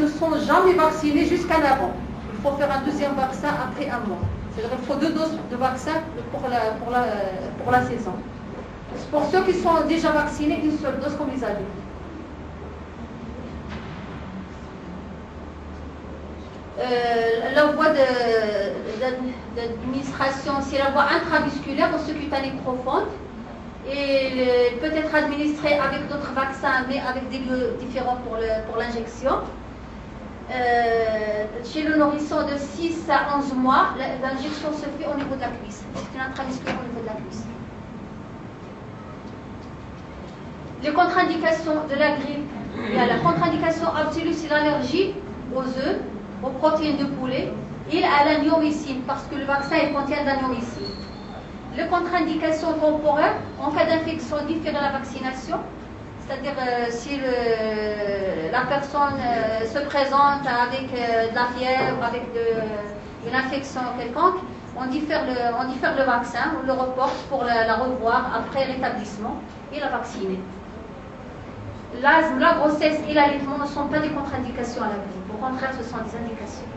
ne sont jamais vaccinés jusqu'à avant. Il faut faire un deuxième vaccin après un mois. C'est-à-dire qu'il faut 2 doses de vaccin pour la saison. Pour ceux qui sont déjà vaccinés, une seule dose comme les adultes. La voie d'administration, c'est la voie intramusculaire ou subcutanée profonde. Et peut être administrée avec d'autres vaccins, mais avec des lieux différents pour l'injection. Chez le nourrisson de 6 à 11 mois, l'injection se fait au niveau de la cuisse. C'est une intramusculaire au niveau de la cuisse. Les contre-indications de la grippe, il y a la contre-indication absolue, c'est l'allergie aux œufs, aux protéines de poulet et à la niomycine, parce que le vaccin contient de la niomycine. Les contre-indications temporaires, en cas d'infection différée à la vaccination, c'est-à-dire si la personne se présente avec de la fièvre, avec une infection quelconque, on diffère le vaccin, on le reporte pour la revoir après rétablissement et la vacciner. L'asthme, la grossesse et l'allaitement ne sont pas des contre-indications à la grippe. Au contraire, ce sont des indications.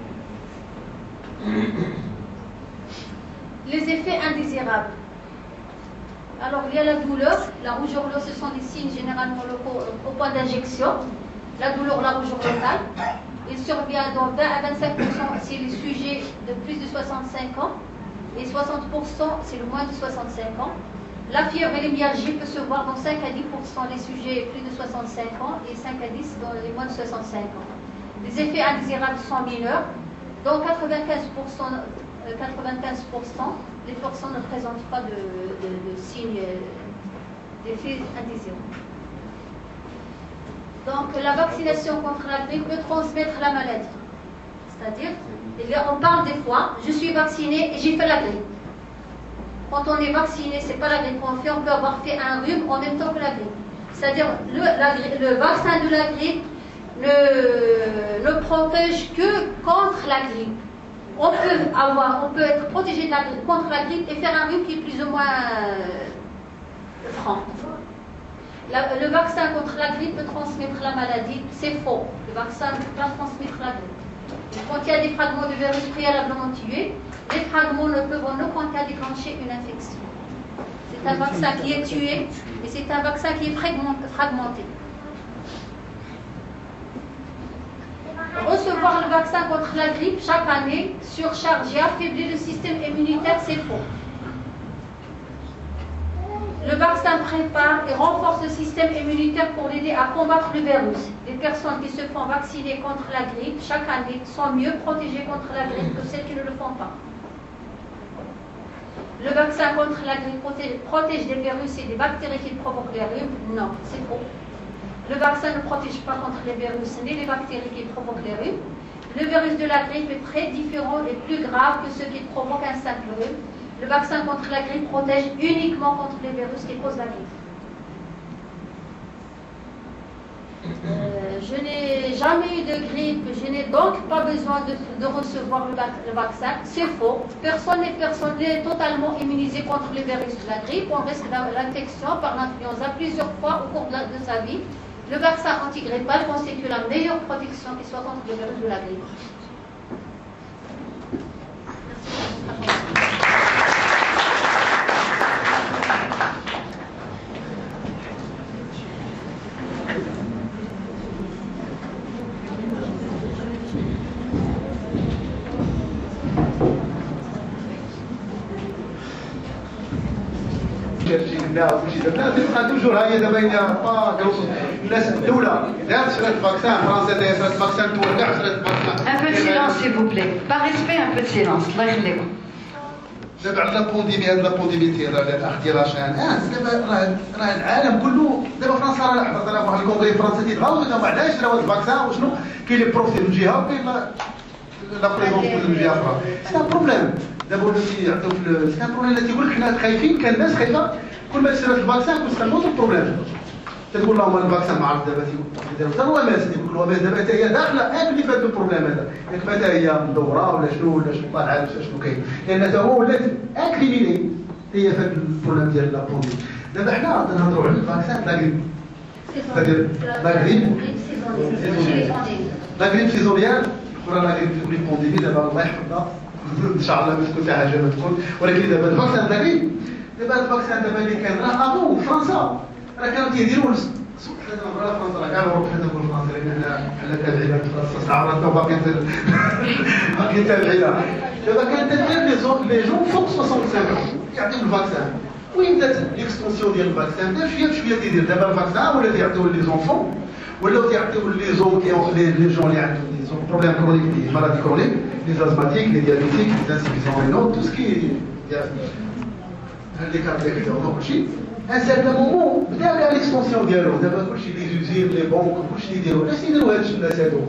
Les effets indésirables. Alors, il y a la douleur. La rougeur, ce sont des signes généralement locaux au point d'injection. La douleur, la rougeur locale. Il survient dans 20 à 25% si les sujets de plus de 65 ans. Et 60% c'est le moins de 65 ans. La fièvre et l'émyalgie peut se voir dans 5 à 10% des sujets plus de 65 ans et 5 à 10 dans les moins de 65 ans. Les effets indésirables sont mineurs. Dans 95%, les personnes ne présentent pas de signes d'effets indésirables. Donc la vaccination contre la grippe peut transmettre la maladie. C'est-à-dire, on parle des fois, je suis vacciné et j'ai fait la grippe. Quand on est vacciné, ce n'est pas la grippe qu'on fait, on peut avoir fait un rhume en même temps que la grippe. C'est-à-dire, le vaccin de la grippe ne protège que contre la grippe. On peut être protégé contre la grippe et faire un rhume qui est plus ou moins franc. Le vaccin contre la grippe peut transmettre la maladie, c'est faux. Le vaccin ne peut pas transmettre la grippe. Il contient des fragments de virus préalablement tués. Les fragments ne peuvent en aucun cas déclencher une infection. C'est un vaccin qui est tué et c'est un vaccin qui est fragmenté. Recevoir le vaccin contre la grippe chaque année surcharge et affaiblit le système immunitaire, c'est faux. Le vaccin prépare et renforce le système immunitaire pour l'aider à combattre le virus. Les personnes qui se font vacciner contre la grippe chaque année sont mieux protégées contre la grippe que celles qui ne le font pas. Le vaccin contre la grippe protège des virus et des bactéries qui provoquent les rhumes? Non, c'est faux. Le vaccin ne protège pas contre les virus ni les bactéries qui provoquent les rhumes. Le virus de la grippe est très différent et plus grave que ceux qui provoquent un simple rhume. Le vaccin contre la grippe protège uniquement contre les virus qui causent la grippe. Je n'ai jamais eu de grippe, je n'ai donc pas besoin de recevoir le vaccin. C'est faux. Personne n'est totalement immunisé contre les virus de la grippe. On risque l'infection par l'influenza plusieurs fois au cours de sa vie. Le vaccin antigrippal constitue la meilleure protection qui soit contre le virus de la grippe. لا وشي درنا تبقى توجور هي دابا الناس الدوله دارت شرات الفاكسان فرنسا دايره شرات الفاكسان الدول كاع شرات الفاكسان. Un peu de silence s'il vous plaît. Par respect un peu de silence. الله يخليكم. دابا على لابونديمي هاد لابونديمي ديال الاخ ديال رشان دابا راه العالم كله دابا فرنسا راه حضرت انا واحد الكونغري فرنسي تيتغاوز دابا علاش راه هاد الفاكسان وشنو كاين لي بروفيل من جهه وكاين لا بريزونس من جهه اخرى. سي ان بروبليم دابا ولاو تيعطيو في سي ان بروبليم اللي تيقول لك حنا خايفين كان الناس خايفه كل ما تشرات الفاكسان كنت كنوض البروبليم تقول لهم الفاكسان ما عرفت دابا تيديروا حتى الوماس تيقول الوماس دابا حتى هي داخله اللي فات البروبليم هذا ياك متى هي مدوره ولا شنو طالعه ولا شنو كاين لان حتى هو ولات اكريميني هي فات البروبليم ديال لابوندي. دابا حنا نهضروا على الفاكسان لا غريب لا غريب لا غريب سيزونيال اخرى لا غريب بونديمي دابا الله يحفظنا ان شاء الله ما تكون حتى حاجه ما تكون ولكن دابا الفاكسان لا غريب دابا الفاكسان دابا اللي كان راه افون فرنسا راه كانوا تيديروا حنا دابا فرنسا راه كاع الاوروب حنا نقولوا فرنسا لان حنا تابعين فرنسا استعمرتنا باقي تابعين دابا كانت تدير لي جون فوق 65 يعطيو الفاكسان وين بدات ليكستونسيون ديال الفاكسان بدا شويه بشويه تيدير دابا الفاكسان ولا تيعطيوه لي زونفون ولاو تيعطيوه لي زون لي جون اللي عندهم دي زون بروبليم كرونيك دي مالادي كرونيك لي زازماتيك لي ديابيتيك لي انسيفيزون رينال تو سكي هذيك كاردياك ديالو كلشي ان سيرتان مومون بدا كاع ليكستونسيون ديالو دابا كلشي لي زوزين لي بونك كلشي يديروا علاش يديروا هاد الناس هادو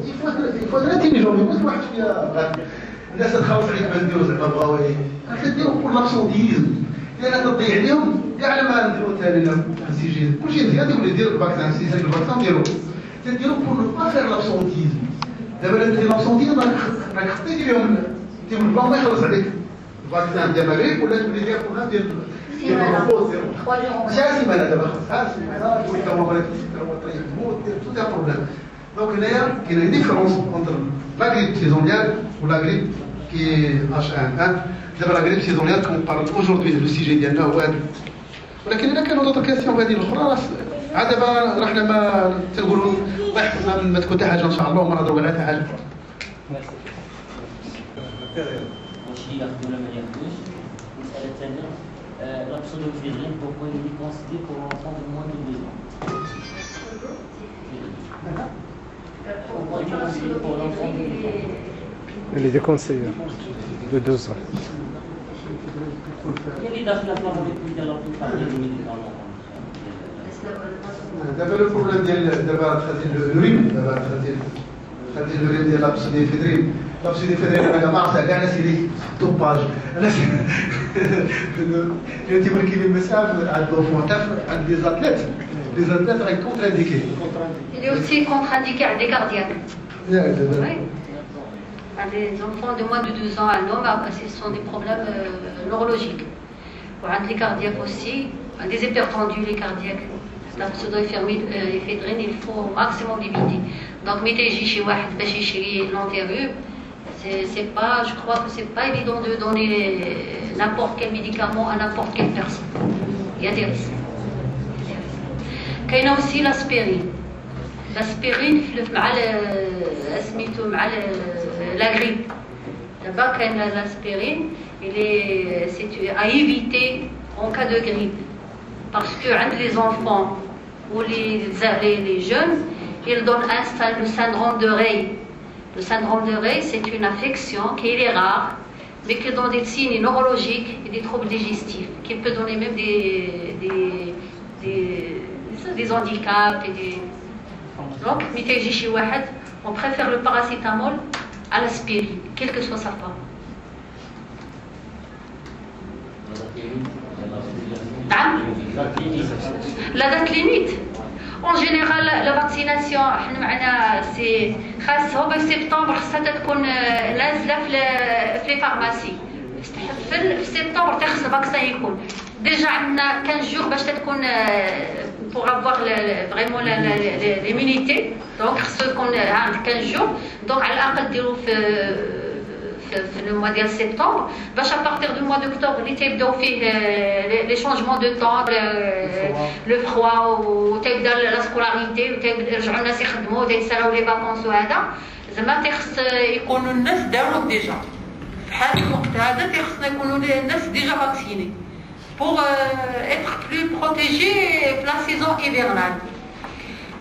يفوا انتيليجون يقول واحد شويه الناس تخلص عليك ما نديرو زعما بغاو كديروا بور لابسونتيزم لان تضيع عليهم كاع ما نديرو ثاني السي كلشي مزيان تيقول دير الفاكسان سي سير الفاكسان ديرو تديرو بور با فير لابسونتيزم دابا الا دير لابسونتيزم راك خطيتي لهم تيقول الله ما يخلص عليك الفاكسان ديال المغرب ولا تولي دير بروغرام ديال الروبوز ماشي سيمانه دابا خاصها سيمانه تولي كما بغيت طريق تموت تو ان بروبليم دونك هنايا كاينه ديفيرونس اونتر لا غريب سيزونيال ولا غريب كي H1N1. دابا لا غريب سيزونيال كون بارل اوجوردي لو سيجي ديالنا هو هذا ولكن الا كانوا دوطر كاستيون هذه الاخرى عاد دابا راه حنا ما تنقولوا الله يحفظنا ما تكون حتى حاجه ان شاء الله وما نهضروا على حتى حاجه. ماشي ياخذوا ولا ما ياخذوش. المساله الثانيه la pseudoéphédrine, pourquoi il est conseillé pour l'enfant de moins de 2 ans? Pourquoi il est conseillé pour l'enfant de 2 ans? Elle est déconseillée de 2 ans. Quelle est la probabilité de parler des médicaments? دابا لو بروبليم ديال دابا تخدي الوريم دابا تخدي الوريم ديال لابسوديفيدرين انا ما عرفتها كاع الناس اللي دوباج الناس اللي تيقول لك لي مساف عند الفونتاف عند لي زاتليت راه كونتر انديكي. Il est aussi contre-indiqué à des cardiaques. Oui. À des enfants de moins de 12 ans à l'homme, ce sont des problèmes neurologiques. Pour les cardiaques aussi, des hypertendus, les cardiaques. La pseudoéphédrine, il faut au maximum l'éviter. Donc, mettez chez واحد باش يشري l'antéru. C'est pas, je crois que c'est pas évident de donner n'importe quel médicament à n'importe quelle personne. Il y a des risques. Il y a aussi l'aspirine. L'aspirine, la grippe. D'abord, l'aspirine, c'est à éviter en cas de grippe. Parce que les enfants ou les jeunes, ils donnent le syndrome de Rey. Le syndrome de Rey, c'est une affection qui est rare, mais qui donne des signes neurologiques et des troubles digestifs, qui peut donner même des handicaps. Donc, on préfère le paracétamol à l'aspirine, quelle que soit sa forme. La date limite. En général, la vaccination, c'est en septembre, ça تكون نازلة في les pharmacies. في septembre, le vaccin يكون. Déjà, on a 15 jours باش تكون pour avoir vraiment l'immunité. Donc, ce qu'on a 15 jours. Donc, à l'aqal ديرو في le mois de septembre, à partir du mois d'octobre, les changements de temps, le froid, la scolarité, les vacances, زعما تخص يكونوا الناس داروك ديجا في هذا الوقت هذا خصنا يكونوا الناس ديجا فاكسيني pour être plus protégés pour la saison hivernale.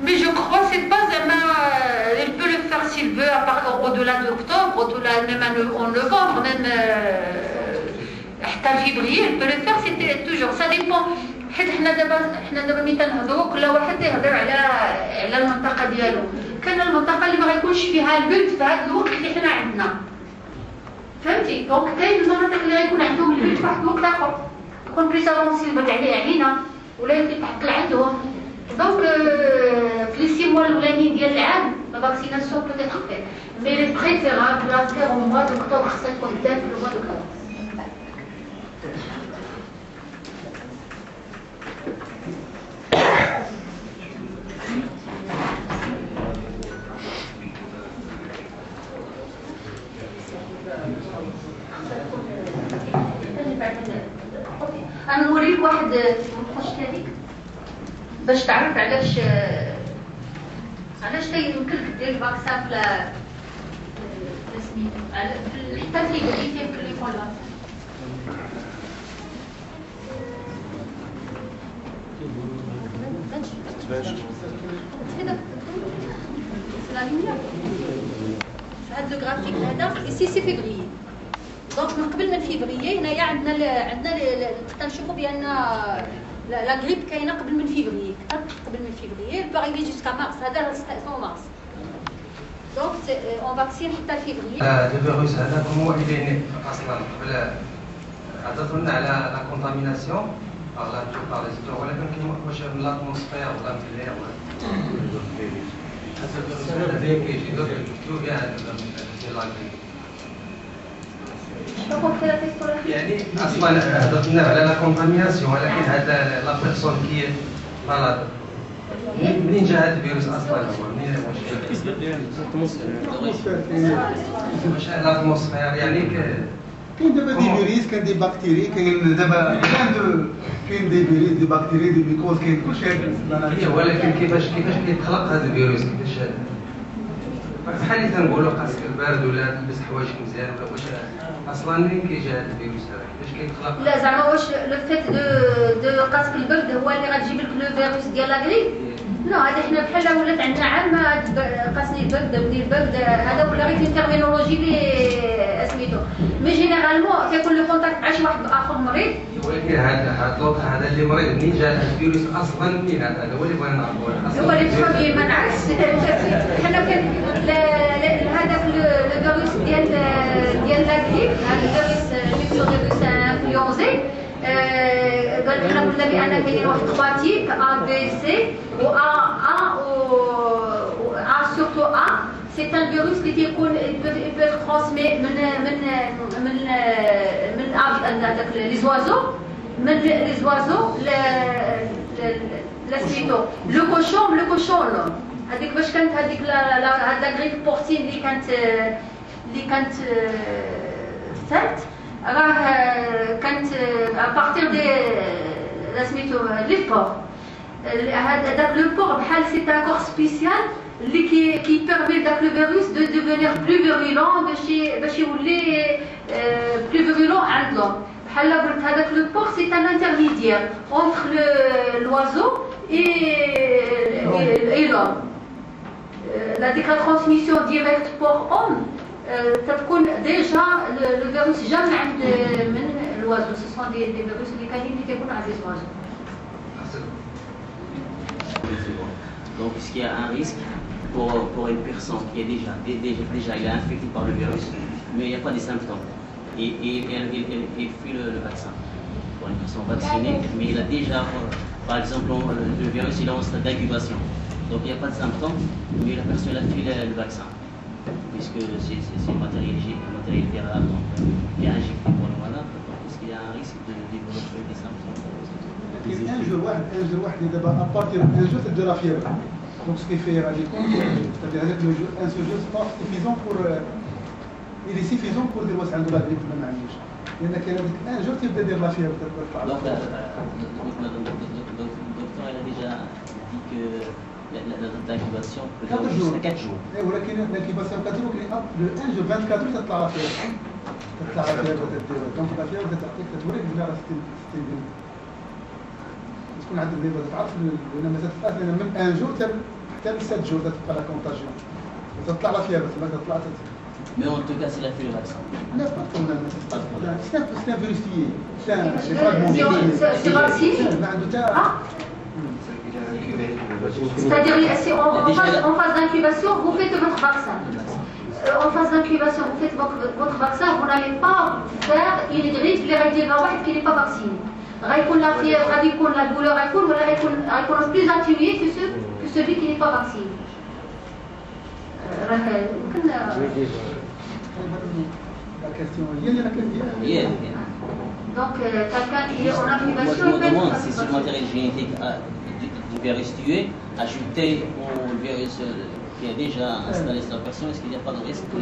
Mais je crois que c'est pas elle peut le faire s'il veut au-delà d'octobre, au-delà même en novembre, même حتى février, elle peut le faire, c'est toujours ça dépend. حيت حنا دابا ملي تنهضروا كل واحد يهضر على المنطقه ديالو. كان المنطقه اللي ما غيكونش فيها البلد في هذا الوقت اللي حنا عندنا. فهمتي؟ دونك كاين المناطق اللي غيكون عندهم البلد في واحد الوقت اخر. يكون بليس افونسي البرد علينا ولا يتحط عندهم. Donc, les 6 mois de l'année, la vaccination peut être faite. Mais il est préférable de la faire au mois d'octobre, c'est comme tel le mois d'octobre. انا نوريك واحد نخش هذيك باش تعرف علاش يمكن لك دير الفاكسان في سميتو حتى في الفيبريتي يمكن لك يكون هذا الجرافيك هذا سي فيفري دونك من قبل من فيفري هنايا عندنا حتى نشوفوا بان لا غريب كاينه قبل من فيفري قبل من فيفري باغي جوسكا مارس هذا ستاسيون مارس دونك اون فاكسين حتى فيفري الفيروس هذا هو اللي اصلا قبل هضرنا على لا كونتاميناسيون par les autres ولكن كاين واش من لاتموسفير ولا من الهواء هذا الفيروس هذا كيجي دو كاع يعني اصلا هضرنا على لا كونتاميناسيون ولكن هذا لا بيرسون كي مالاد منين جا هذا الفيروس اصلا هو منين واش الاتموسفير يعني كاين دابا دي فيروس كاين دي بكتيري كاين دابا كاين دي فيروس دي بكتيري دي ميكوز كاين كلشي هذا ولكن كيفاش كيتخلق هذا الفيروس كيفاش بحال اللي تنقولوا قاسك البارد ولا تلبس حوايجك مزيان ولا واش اصلا منين كيجي هذا الفيروس هذا كيفاش كيتخلق لا زعما واش لو فيت دو قاسك البرد هو اللي غتجيب لك لو فيروس ديال لا غريب لا هذا حنا بحال ولات عندنا عام قاسني البرد بدي البرد هذا ولا غير تيرمينولوجي اللي سميتو مي جينيرالمون كيكون لو كونتاكت مع شي واحد اخر مريض ولكن هذا اللي مريض منين جا هذا الفيروس اصلا منين هذا هو اللي بغينا نعرفوا هو اللي تخبي ما نعرفش حنا كان هذاك الفيروس ديال لا غريب هذا الفيروس ميكروفيروس انفلونزي قال حنا قلنا بان كاين واحد خواتيك ا بي سي و ا سورتو ا سي ان فيروس اللي تيكون يبقى ترانسمي من هذاك لي زوازو من لي زوازو لا سميتو لو كوشون هذيك باش كانت هذيك هذا غريب بورتين اللي كانت سالت راه كانت ابارتير دي سميتو لي بور هذاك لو بور بحال سي ان كور سبيسيال اللي كي بيرمي داك لو فيروس دو ديفينير بلو فيرولون باش يولي بلو فيرولون عند لوم بحال قلت هذاك لو بور سي ان انترميديير اونتر لوازو اي لوم هذيك لا ترانسميسيون ديريكت بور اون تكون ديجا لو فيروس جا من الوازو سو سون دي فيروس اللي كاينين اللي كيكونوا على الوازو. Donc, est-ce qu'il y a un risque pour une personne qui est déjà il est infecté par le virus, mais il n'y a pas des symptômes, et il fuit le vaccin. Pour une personne vaccinée, mais il a déjà, par exemple, le virus il est en stade d'incubation, donc il n'y a pas de symptômes, mais la personne a fui le vaccin, puisque c'est un matériel viral, donc il est injecté pour le malade, donc est-ce qu'il y a un risque de développer des symptômes? un jour واحد دابا ابارتير ان جور تدير فيبر دونك سكي في غادي يكون c'est-à-dire هذاك لو جو ان سو جو سبا سيفيزون بور il est suffisant pour dire واش عنده لا غريب ولا ما عندوش لان كاين هذاك ان جور تيبدا يدير لا فيبر تطلع donc le docteur il a déjà dit que la date d'incubation peut durer jusqu'à 4 jours. ولكن الانكيباسيون 4 jours كاين لو ان جور 24 تطلع لا فيبر تدير دونك لا فيبر تعطيك توريك بلا راه 60 تكون عندك ديما تعرف لان ما تتبقاش من ان جور حتى ل 7 جور تبقى لا كونتاجيون تطلع لا فيها بس ما تطلع Mais en tout cas, c'est la fait le vaccin. لا ما c'est un virus lié c'est ما عنده حتى C'est-à-dire, si en phase d'incubation, vous faites votre vaccin. En phase d'incubation, vous faites votre vaccin, vous n'allez pas faire une grippe qui n'est pas vacciné. غيكون لا فيبر غادي يكون لا دولور غيكون ولا غيكون بلوز اتينيي que celui qui n'est pas vacciné. راه يمكن la question هي اللي راك donc quelqu'un qui est en incubation moi je me demande si ce matériel génétique du virus tué ajouté au virus qui est déjà installé sur la personne, est-ce qu'il n'y a pas de risque